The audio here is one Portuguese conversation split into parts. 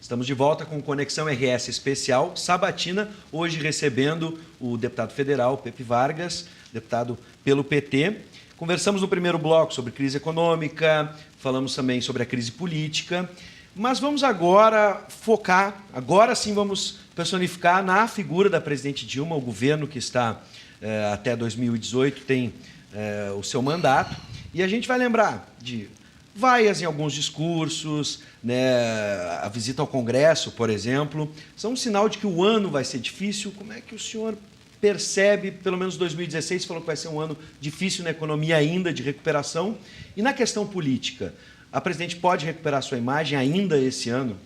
Estamos de volta com Conexão RS Especial Sabatina, hoje recebendo o deputado federal Pepe Vargas, deputado pelo PT. Conversamos no primeiro bloco sobre crise econômica, falamos também sobre a crise política, mas vamos agora focar, agora sim vamos personificar na figura da presidente Dilma, o governo que está até 2018 tem o seu mandato, e a gente vai lembrar de vaias em alguns discursos, né, a visita ao Congresso, por exemplo, são um sinal de que o ano vai ser difícil. Como é que o senhor percebe, pelo menos 2016, falou que vai ser um ano difícil na economia ainda, de recuperação, e na questão política, a presidente pode recuperar sua imagem ainda esse ano?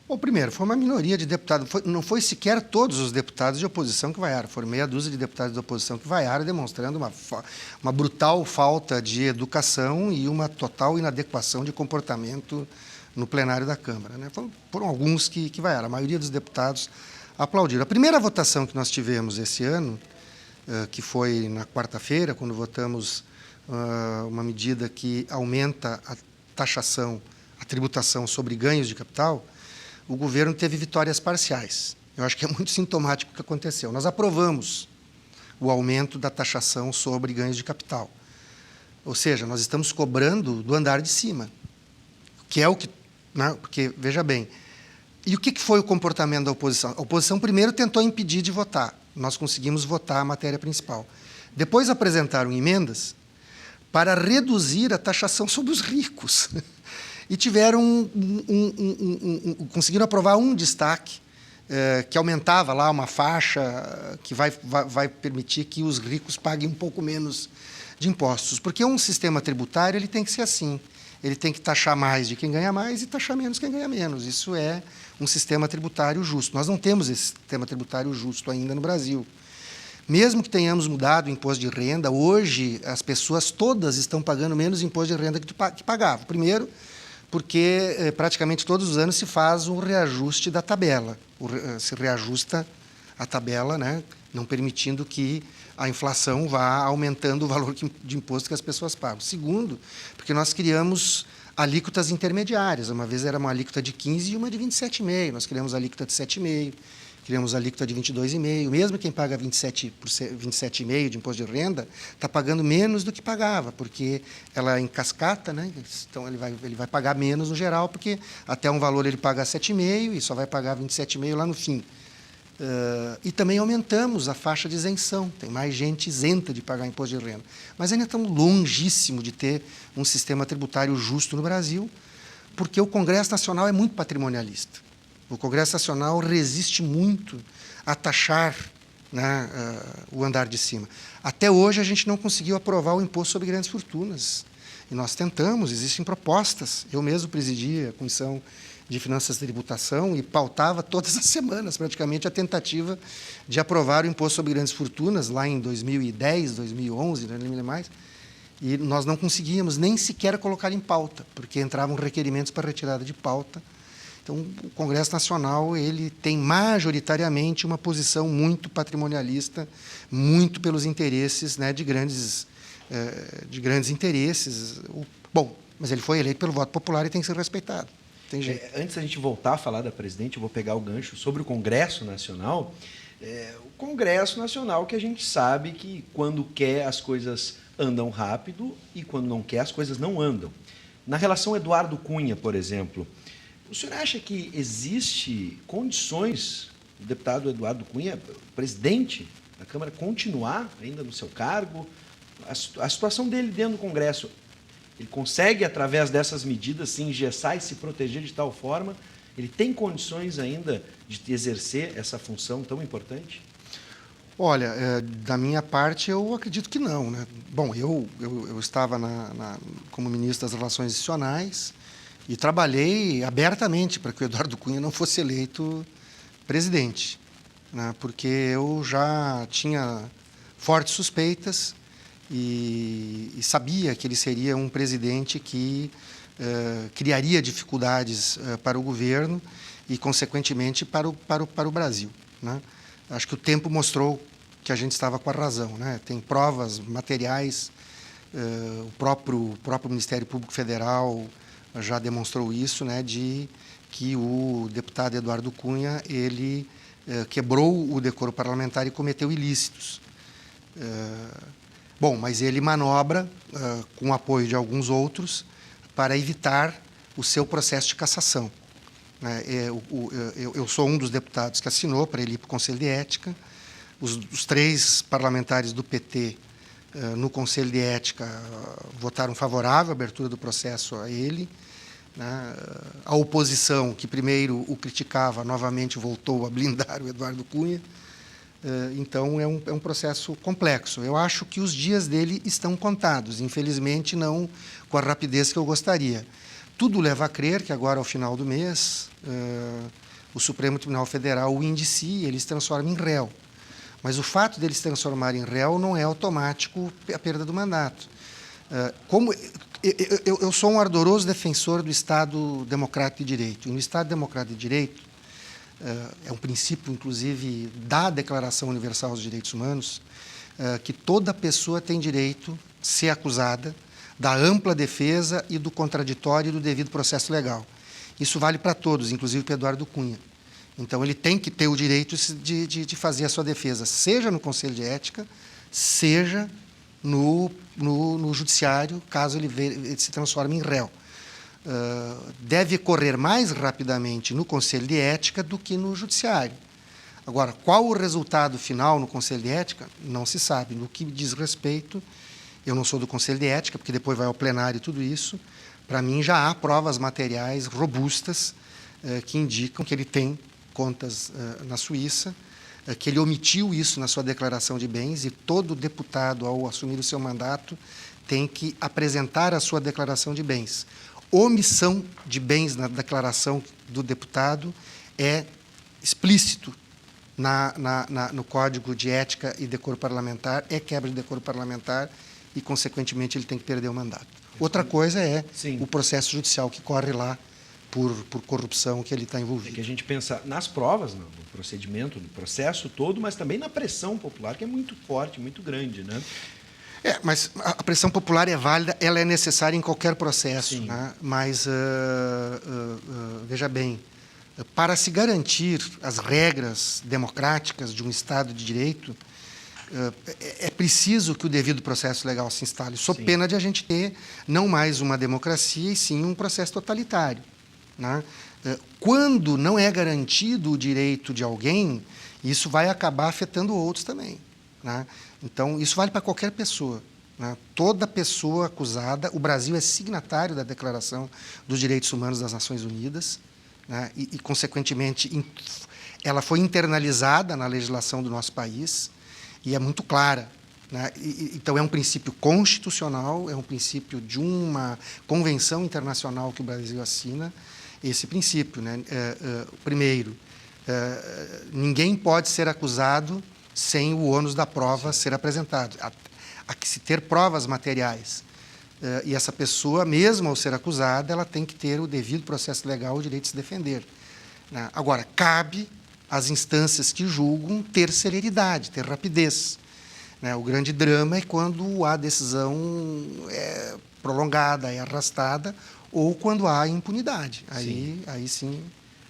Bom, primeiro, foi uma minoria de deputados, não foi sequer todos os deputados de oposição que vaiaram, foram meia dúzia de deputados de oposição que vaiaram, demonstrando uma brutal falta de educação e uma total inadequação de comportamento no plenário da Câmara, né? Foram alguns que vaiaram, a maioria dos deputados aplaudiram. A primeira votação que nós tivemos esse ano, que foi na quarta-feira, quando votamos uma medida que aumenta a taxação, a tributação sobre ganhos de capital, o governo teve vitórias parciais. Eu acho que é muito sintomático o que aconteceu. Nós aprovamos o aumento da taxação sobre ganhos de capital. Ou seja, nós estamos cobrando do andar de cima, que é o que... Né? Porque, veja bem, e o que foi o comportamento da oposição? A oposição primeiro tentou impedir de votar. Nós conseguimos votar a matéria principal. Depois apresentaram emendas para reduzir a taxação sobre os ricos. E tiveram conseguiram aprovar um destaque que aumentava lá uma faixa que vai permitir que os ricos paguem um pouco menos de impostos. Porque um sistema tributário ele tem que ser assim. Ele tem que taxar mais de quem ganha mais e taxar menos quem ganha menos. Isso é um sistema tributário justo. Nós não temos esse sistema tributário justo ainda no Brasil. Mesmo que tenhamos mudado o imposto de renda, hoje as pessoas todas estão pagando menos imposto de renda que pagavam. Primeiro, porque praticamente todos os anos se faz um reajuste da tabela. Se reajusta a tabela, né, não permitindo que a inflação vá aumentando o valor de imposto que as pessoas pagam. Segundo, porque nós criamos alíquotas intermediárias. Uma vez era uma alíquota de 15% e uma de 27,5%. Nós criamos a alíquota de 7,5%. Criamos a alíquota de 22,5%. Mesmo quem paga 27,5% de imposto de renda está pagando menos do que pagava, porque ela é em cascata, né? Então ele vai pagar menos no geral, porque até um valor ele paga 7,5% e só vai pagar 27,5% lá no fim. E também aumentamos a faixa de isenção. Tem mais gente isenta de pagar imposto de renda. Mas ainda estamos longíssimo de ter um sistema tributário justo no Brasil, porque o Congresso Nacional é muito patrimonialista. O Congresso Nacional resiste muito a taxar, né, o andar de cima. Até hoje, a gente não conseguiu aprovar o imposto sobre grandes fortunas. E nós tentamos, existem propostas. Eu mesmo presidia a Comissão de Finanças e Tributação e pautava todas as semanas, praticamente, a tentativa de aprovar o imposto sobre grandes fortunas, lá em 2010, 2011, não lembro mais. E nós não conseguíamos nem sequer colocar em pauta, porque entravam requerimentos para retirada de pauta. Então, o Congresso Nacional ele tem majoritariamente uma posição muito patrimonialista, muito pelos interesses, né, de grandes interesses. Bom, mas ele foi eleito pelo voto popular e tem que ser respeitado. Tem jeito. Antes da gente voltar a falar da presidente, eu vou pegar o gancho sobre o Congresso Nacional. O Congresso Nacional, que a gente sabe que quando quer as coisas andam rápido e quando não quer as coisas não andam. Na relação Eduardo Cunha, por exemplo, o senhor acha que existe condições do deputado Eduardo Cunha, presidente da Câmara, continuar ainda no seu cargo? A situação dele dentro do Congresso, ele consegue, através dessas medidas, se engessar e se proteger de tal forma? Ele tem condições ainda de exercer essa função tão importante? Olha, da minha parte, eu acredito que não, né? Bom, eu estava como ministro das Relações Institucionais, e trabalhei abertamente para que o Eduardo Cunha não fosse eleito presidente, né, porque eu já tinha fortes suspeitas e sabia que ele seria um presidente que criaria dificuldades para o governo e, consequentemente, para o Brasil, né? Acho que o tempo mostrou que a gente estava com a razão, né? Tem provas materiais, o próprio Ministério Público Federal já demonstrou isso, né, de que o deputado Eduardo Cunha ele quebrou o decoro parlamentar e cometeu ilícitos. Bom, mas ele manobra, com o apoio de alguns outros, para evitar o seu processo de cassação. Eu sou um dos deputados que assinou para ele ir para o Conselho de Ética. Os 3 parlamentares do PT no Conselho de Ética votaram favorável à abertura do processo a ele. A oposição, que primeiro o criticava, novamente voltou a blindar o Eduardo Cunha. Então, é um processo complexo. Eu acho que os dias dele estão contados, infelizmente não com a rapidez que eu gostaria. Tudo leva a crer que agora, ao final do mês, o Supremo Tribunal Federal o indicia, ele se transforma em réu. Mas o fato dele se transformar em réu não é automático a perda do mandato. Eu sou um ardoroso defensor do Estado Democrático de Direito. E no Estado Democrático de Direito, é um princípio, inclusive, da Declaração Universal dos Direitos Humanos, que toda pessoa tem direito de ser acusada da ampla defesa e do contraditório e do devido processo legal. Isso vale para todos, inclusive para Eduardo Cunha. Então, ele tem que ter o direito de fazer a sua defesa, seja no Conselho de Ética, seja no Judiciário, caso ele se transforme em réu. Deve correr mais rapidamente no Conselho de Ética do que no Judiciário. Agora, qual o resultado final no Conselho de Ética? Não se sabe. No que diz respeito, eu não sou do Conselho de Ética, porque depois vai ao plenário e tudo isso. Para mim, já há provas materiais robustas que indicam que ele tem contas na Suíça, que ele omitiu isso na sua declaração de bens, e todo deputado, ao assumir o seu mandato, tem que apresentar a sua declaração de bens. Omissão de bens na declaração do deputado é explícito no Código de Ética e Decoro Parlamentar, é quebra de decoro parlamentar e, consequentemente, ele tem que perder o mandato. Outra coisa é o processo judicial que corre lá por corrupção que ele está envolvido. É que a gente pensa nas provas, no procedimento, no processo todo, mas também na pressão popular, que é muito forte, muito grande, né? Mas a pressão popular é válida, ela é necessária em qualquer processo, né? Mas, veja bem, para se garantir as regras democráticas de um Estado de Direito, é preciso que o devido processo legal se instale, sob pena de a gente ter não mais uma democracia, e sim um processo totalitário, né? Quando não é garantido o direito de alguém, isso vai acabar afetando outros também, né? Então, isso vale para qualquer pessoa, né? Toda pessoa acusada, o Brasil é signatário da Declaração dos Direitos Humanos das Nações Unidas, né? E, consequentemente, ela foi internalizada na legislação do nosso país e é muito clara, né? Então, é um princípio constitucional, é um princípio de uma convenção internacional que o Brasil assina, esse princípio, né? Primeiro, ninguém pode ser acusado sem o ônus da prova ser apresentado. Há que se ter provas materiais. E essa pessoa, mesmo ao ser acusada, ela tem que ter o devido processo legal, o direito de se defender, né? Agora, cabe às instâncias que julgam ter celeridade, ter rapidez, né? O grande drama é quando a decisão é prolongada, é arrastada, ou quando há impunidade. Aí sim.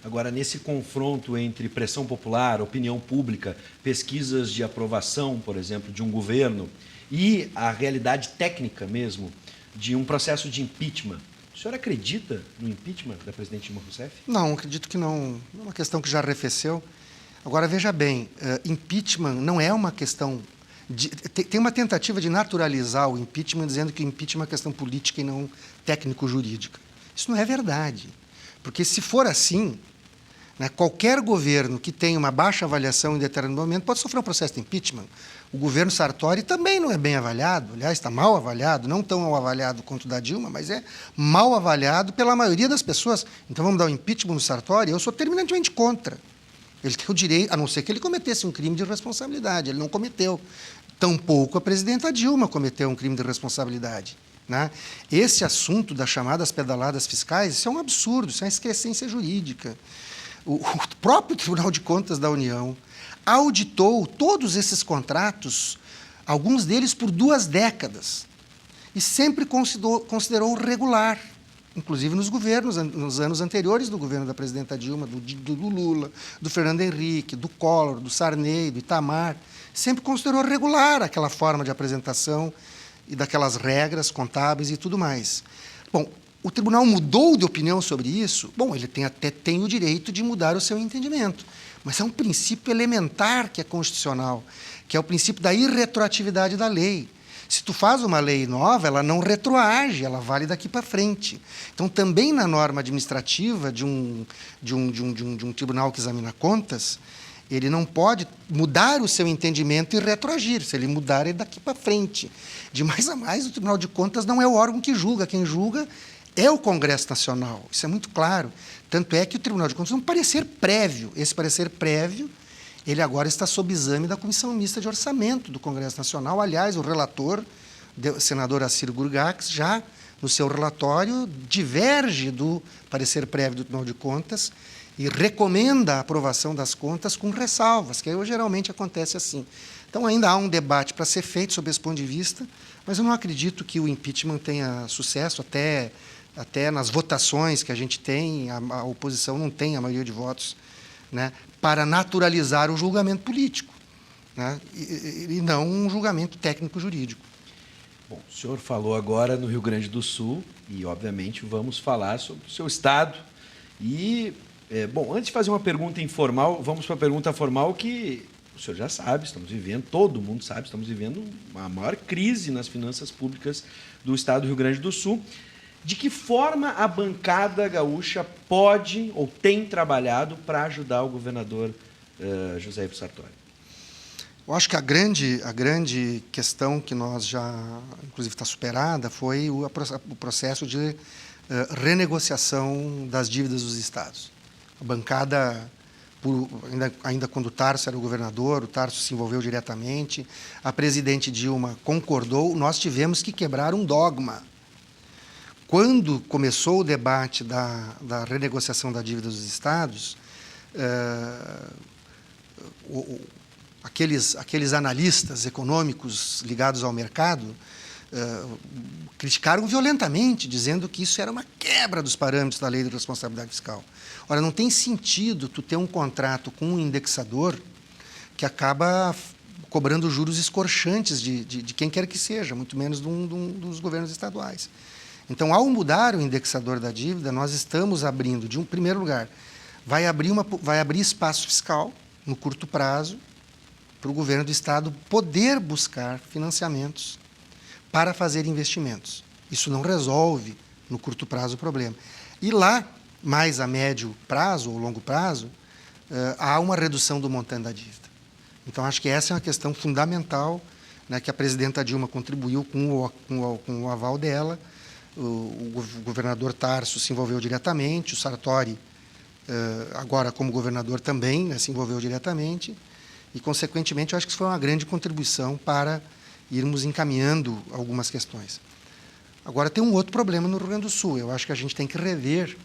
Agora, nesse confronto entre pressão popular, opinião pública, pesquisas de aprovação, por exemplo, de um governo, e a realidade técnica mesmo de um processo de impeachment, o senhor acredita no impeachment da presidente Dilma Rousseff? Não, acredito que não. É uma questão que já arrefeceu. Agora, veja bem, impeachment não é uma questão... Tem uma tentativa de naturalizar o impeachment, dizendo que o impeachment é uma questão política e não técnico-jurídica. Isso não é verdade. Porque, se for assim, né, qualquer governo que tenha uma baixa avaliação em determinado momento pode sofrer um processo de impeachment. O governo Sartori também não é bem avaliado, aliás, está mal avaliado, não tão mal avaliado quanto o da Dilma, mas é mal avaliado pela maioria das pessoas. Então, vamos dar um impeachment no Sartori? Eu sou terminantemente contra. Ele tem o direito, a não ser que ele cometesse um crime de responsabilidade. Ele não cometeu. Tampouco a presidenta Dilma cometeu um crime de responsabilidade, né? Esse assunto das chamadas pedaladas fiscais, isso é um absurdo, isso é uma excrescência jurídica. O próprio Tribunal de Contas da União auditou todos esses contratos, alguns deles por 2 décadas, e sempre considerou regular. inclusive nos anos anteriores do governo da presidenta Dilma, do Lula, do Fernando Henrique, do Collor, do Sarney, do Itamar, sempre considerou regular aquela forma de apresentação e daquelas regras contábeis e tudo mais. Bom, o tribunal mudou de opinião sobre isso? Bom, ele até tem o direito de mudar o seu entendimento, mas é um princípio elementar que é constitucional, que é o princípio da irretroatividade da lei. Se tu faz uma lei nova, ela não retroage, ela vale daqui para frente. Então, também na norma administrativa de um tribunal que examina contas, ele não pode mudar o seu entendimento e retroagir. Se ele mudar, é daqui para frente. De mais a mais, o Tribunal de Contas não é o órgão que julga. Quem julga é o Congresso Nacional. Isso é muito claro. Tanto é que o Tribunal de Contas tem um parecer prévio. Esse parecer prévio, ele agora está sob exame da Comissão Mista de Orçamento do Congresso Nacional. Aliás, o relator, o senador Assir Gurgax, já no seu relatório, diverge do parecer prévio do Tribunal de Contas e recomenda a aprovação das contas com ressalvas, que geralmente acontece assim. Então, ainda há um debate para ser feito sob esse ponto de vista, mas eu não acredito que o impeachment tenha sucesso, até nas votações que a gente tem, a oposição não tem a maioria de votos, né, para naturalizar o julgamento político, né, e não um julgamento técnico-jurídico. Bom, o senhor falou agora no Rio Grande do Sul e, obviamente, vamos falar sobre o seu estado. E, bom, antes de fazer uma pergunta informal, vamos para a pergunta formal que o senhor já sabe, estamos vivendo, todo mundo sabe, estamos vivendo uma maior crise nas finanças públicas do estado do Rio Grande do Sul. De que forma a bancada gaúcha pode ou tem trabalhado para ajudar o governador José Ivo Sartori? Eu acho que a grande questão que nós já, inclusive, está superada foi o processo de renegociação das dívidas dos estados. A bancada, ainda quando o Tarso era o governador, o Tarso se envolveu diretamente, a presidente Dilma concordou, nós tivemos que quebrar um dogma. Quando começou o debate da renegociação da dívida dos estados, aqueles analistas econômicos ligados ao mercado criticaram violentamente, dizendo que isso era uma quebra dos parâmetros da lei de responsabilidade fiscal. Ora, não tem sentido tu ter um contrato com um indexador que acaba cobrando juros escorchantes de quem quer que seja, muito menos dos governos estaduais. Então, ao mudar o indexador da dívida, nós estamos abrindo, em primeiro lugar, vai abrir espaço fiscal no curto prazo para o governo do estado poder buscar financiamentos para fazer investimentos. Isso não resolve no curto prazo o problema. E lá, mais a médio prazo ou longo prazo, há uma redução do montante da dívida. Então, acho que essa é uma questão fundamental, né, que a presidenta Dilma contribuiu com o aval dela. O governador Tarso se envolveu diretamente, o Sartori, agora como governador também, né, se envolveu diretamente, e, consequentemente, eu acho que isso foi uma grande contribuição para irmos encaminhando algumas questões. Agora, tem um outro problema no Rio Grande do Sul. Eu acho que a gente tem que rever,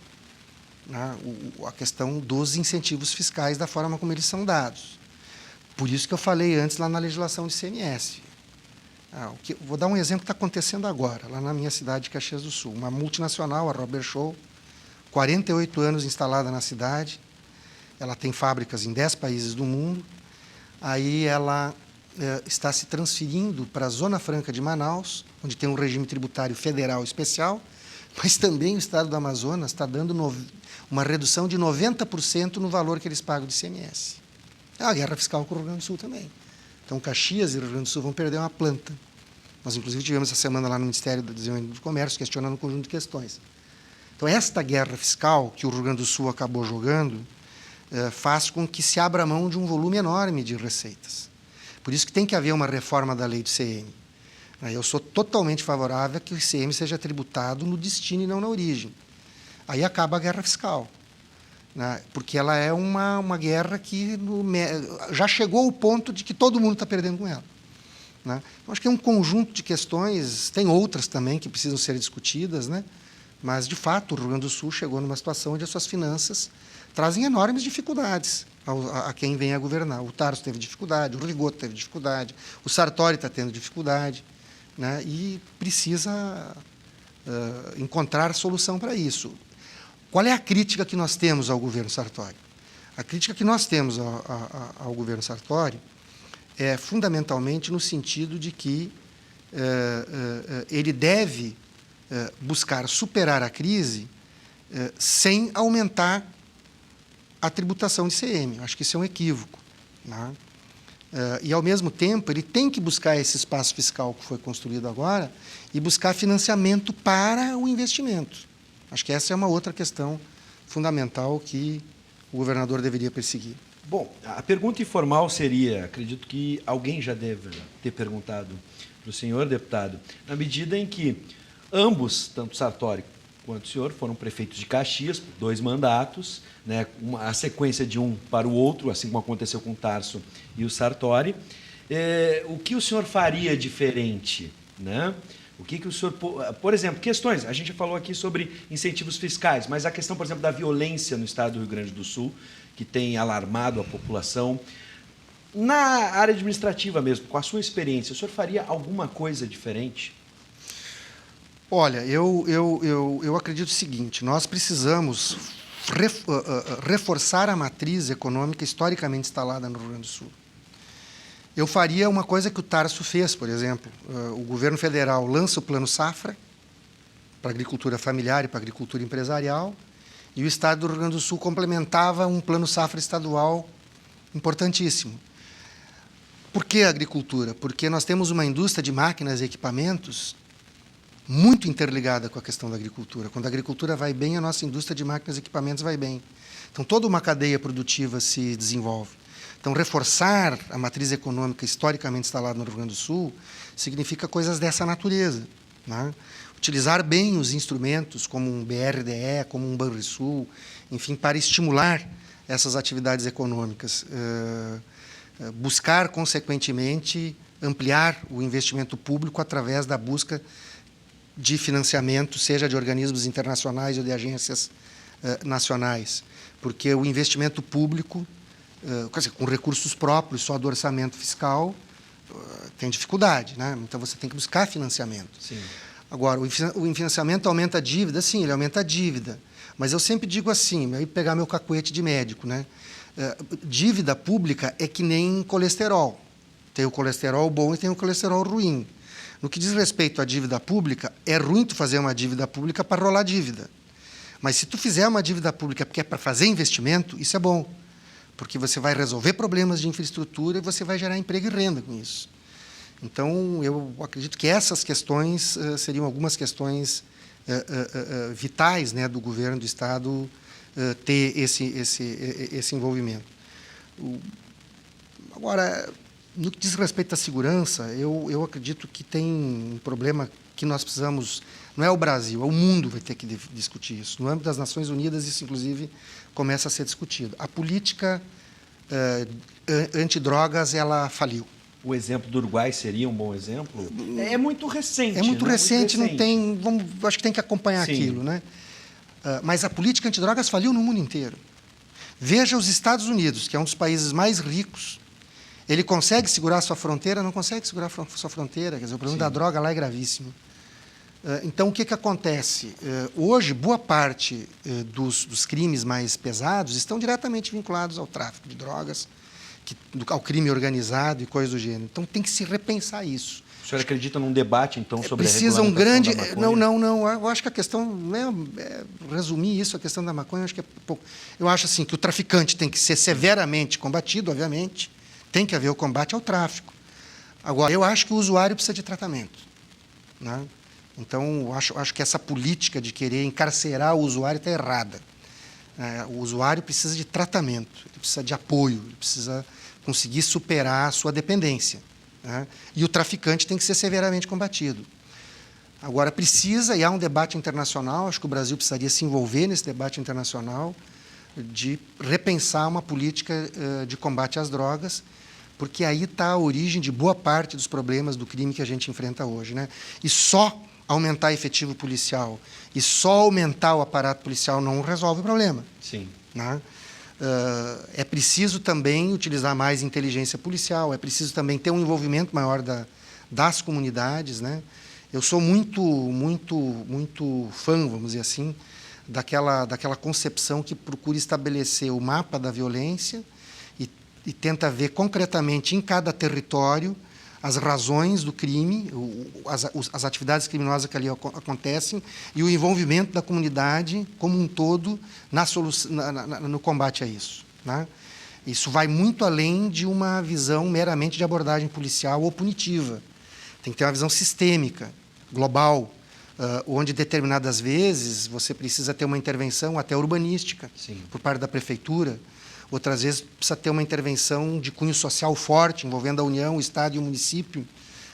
né, a questão dos incentivos fiscais da forma como eles são dados. Por isso que eu falei antes lá na legislação de ICMS. Vou dar um exemplo que está acontecendo agora, lá na minha cidade de Caxias do Sul. Uma multinacional, a Robert Show, 48 anos instalada na cidade, ela tem fábricas em 10 países do mundo, aí ela está se transferindo para a Zona Franca de Manaus, onde tem um regime tributário federal especial, mas também o estado do Amazonas está dando uma redução de 90% no valor que eles pagam de ICMS. É uma guerra fiscal com o Rio Grande do Sul também. Então, Caxias e o Rio Grande do Sul vão perder uma planta. Nós, inclusive, tivemos essa semana lá no Ministério do Desenvolvimento do Comércio, questionando um conjunto de questões. Então, esta guerra fiscal que o Rio Grande do Sul acabou jogando faz com que se abra mão de um volume enorme de receitas. Por isso que tem que haver uma reforma da lei do ICM. Eu sou totalmente favorável a que o ICM seja tributado no destino e não na origem. Aí acaba a guerra fiscal, né? Porque ela é uma guerra que já chegou ao ponto de que todo mundo está perdendo com ela, né? Então, acho que é um conjunto de questões, tem outras também que precisam ser discutidas, né? Mas, de fato, o Rio Grande do Sul chegou numa situação onde as suas finanças trazem enormes dificuldades a quem vem a governar. O Tarso teve dificuldade, o Rigoto teve dificuldade, o Sartori está tendo dificuldade, né? E precisa encontrar solução para isso. Qual é a crítica que nós temos ao governo Sartori? A crítica que nós temos ao governo Sartori é fundamentalmente no sentido de que ele deve buscar superar a crise sem aumentar a tributação de ICM. Acho que isso é um equívoco, né? E, ao mesmo tempo, ele tem que buscar esse espaço fiscal que foi construído agora e buscar financiamento para o investimento. Acho que essa é uma outra questão fundamental que o governador deveria perseguir. Bom, a pergunta informal seria, acredito que alguém já deve ter perguntado para o senhor, deputado, na medida em que ambos, tanto Sartori quanto o senhor, foram prefeitos de Caxias por 2 mandatos, né, a sequência de um para o outro, assim como aconteceu com o Tarso e o Sartori. O que o senhor faria diferente, né? O que o senhor, por exemplo, questões, a gente já falou aqui sobre incentivos fiscais, mas a questão, por exemplo, da violência no estado do Rio Grande do Sul, que tem alarmado a população. Na área administrativa mesmo, com a sua experiência, o senhor faria alguma coisa diferente? Olha, eu acredito o seguinte, nós precisamos reforçar a matriz econômica historicamente instalada no Rio Grande do Sul. Eu faria uma coisa que o Tarso fez, por exemplo. O governo federal lança o Plano Safra para a agricultura familiar e para a agricultura empresarial, e o Estado do Rio Grande do Sul complementava um Plano Safra estadual importantíssimo. Por que a agricultura? Porque nós temos uma indústria de máquinas e equipamentos muito interligada com a questão da agricultura. Quando a agricultura vai bem, a nossa indústria de máquinas e equipamentos vai bem. Então, toda uma cadeia produtiva se desenvolve. Então, reforçar a matriz econômica historicamente instalada no Rio Grande do Sul significa coisas dessa natureza, né? Utilizar bem os instrumentos, como um BRDE, como um Banrisul, enfim, para estimular essas atividades econômicas. Buscar, consequentemente, ampliar o investimento público através da busca de financiamento, seja de organismos internacionais ou de agências nacionais, porque o investimento público, quer dizer, com recursos próprios, só do orçamento fiscal, tem dificuldade, né? Então você tem que buscar financiamento. Sim. Agora, o financiamento aumenta a dívida? Sim, ele aumenta a dívida, mas eu sempre digo assim, aí pegar meu cacuete de médico, né? Dívida pública é que nem colesterol. Tem o colesterol bom e tem o colesterol ruim. No que diz respeito à dívida pública, é ruim tu fazer uma dívida pública para rolar dívida. Mas se tu fizer uma dívida pública porque é para fazer investimento, isso é bom, porque você vai resolver problemas de infraestrutura e você vai gerar emprego e renda com isso. Então, eu acredito que essas questões seriam algumas questões vitais, né, do governo do Estado ter esse envolvimento. Agora, no que diz respeito à segurança, eu acredito que tem um problema que nós precisamos, não é o Brasil, é o mundo vai ter que discutir isso. No âmbito das Nações Unidas, isso, inclusive, começa a ser discutido. A política antidrogas, ela faliu. O exemplo do Uruguai seria um bom exemplo? É muito recente. É muito recente, muito recente. Não tem. Acho que tem que acompanhar Sim. aquilo, né? Mas a política antidrogas faliu no mundo inteiro. Veja os Estados Unidos, que é um dos países mais ricos. Ele consegue segurar a sua fronteira? Não consegue segurar a sua fronteira. Quer dizer, o problema da droga lá é gravíssimo. Então, o que acontece? Hoje, boa parte dos crimes mais pesados estão diretamente vinculados ao tráfico de drogas, ao crime organizado e coisas do gênero. Então, tem que se repensar isso. O senhor acredita num debate, então, sobre Precisa a um grande... da maconha? Não. Eu acho que a questão... resumir isso, a questão da maconha, acho que é pouco. Eu acho assim, que o traficante tem que ser severamente combatido, obviamente. Tem que haver o combate ao tráfico. Agora, eu acho que o usuário precisa de tratamento, né? Então, eu acho que essa política de querer encarcerar o usuário está errada. O usuário precisa de tratamento, ele precisa de apoio, ele precisa conseguir superar a sua dependência, né? E o traficante tem que ser severamente combatido. Agora, e há um debate internacional, acho que o Brasil precisaria se envolver nesse debate internacional, de repensar uma política de combate às drogas, porque aí está a origem de boa parte dos problemas do crime que a gente enfrenta hoje, né? E só aumentar efetivo policial e só aumentar o aparato policial não resolve o problema. Sim. Né? É preciso também utilizar mais inteligência policial, é preciso também ter um envolvimento maior das comunidades, né? Eu sou muito fã, vamos dizer assim, daquela concepção que procura estabelecer o mapa da violência e tenta ver concretamente em cada território as razões do crime, as atividades criminosas que ali acontecem e o envolvimento da comunidade como um todo no combate a isso, né? Isso vai muito além de uma visão meramente de abordagem policial ou punitiva. Tem que ter uma visão sistêmica, global, onde determinadas vezes você precisa ter uma intervenção até urbanística. Sim. Por parte da prefeitura. Outras vezes precisa ter uma intervenção de cunho social forte, envolvendo a União, o Estado e o município,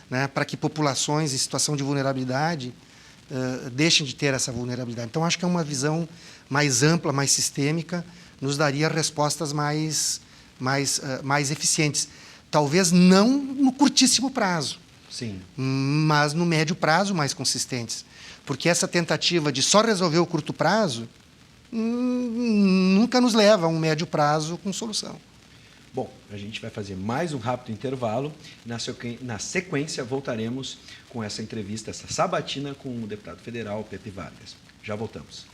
né, para que populações em situação de vulnerabilidade deixem de ter essa vulnerabilidade. Então, acho que é uma visão mais ampla, mais sistêmica, nos daria respostas mais eficientes. Talvez não no curtíssimo prazo, Sim. mas no médio prazo mais consistentes. Porque essa tentativa de só resolver o curto prazo nunca nos leva a um médio prazo com solução. Bom, a gente vai fazer mais um rápido intervalo. Na sequência, voltaremos com essa entrevista, essa sabatina com o deputado federal Pepe Vargas. Já voltamos.